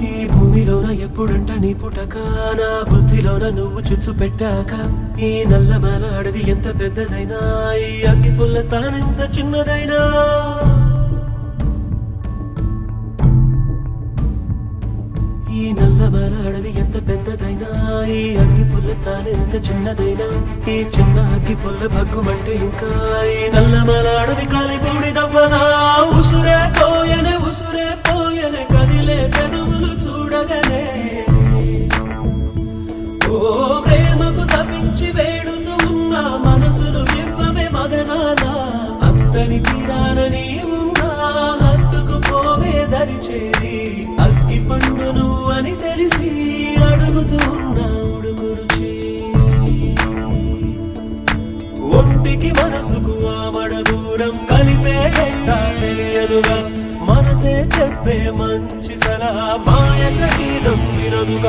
ఈ భూమిలోన ఎప్పుడంట నీ పుటక నా బుద్ధిలోన నువ్వు చుచ్చు పెట్టాక ఈ నల్లమల అడవి ఎంత పెద్దదైనా ఈ అగ్గి పుల్ల తానెంత చిన్నదైనా ఈ నల్లమల అడవి ఎంత పెద్దదైనా ఈ అగ్గి పుల్ల తానెంత చిన్నదైనా ఈ చిన్న అగ్గి పుల్ల భగ్గుమంటే ఇంకా ఈ నల్లమల అడవి కాలి బూడిదవ్వదా ఉసురే పోయనే కదిలే పెదవులు చూడగనే ఓ ప్రేమకు తప్పించి వేడుతూ ఉన్న మనసులు ఇవ్వవే మగనాల అంతని తీరాలని ఉన్నా హత్తుకు పోవే దరి చేరి అగ్గి పండు నువ్వు అని తెలిసి అడుగుతూ ఉన్నా ఉడుకురుచి ఒంటికి మనసుకు ఆమడ దూరం కలిపే గట్ట తెలియదుగా మనసే చెప్పే మంచి సలహా మాయ శరీరం వినదుగా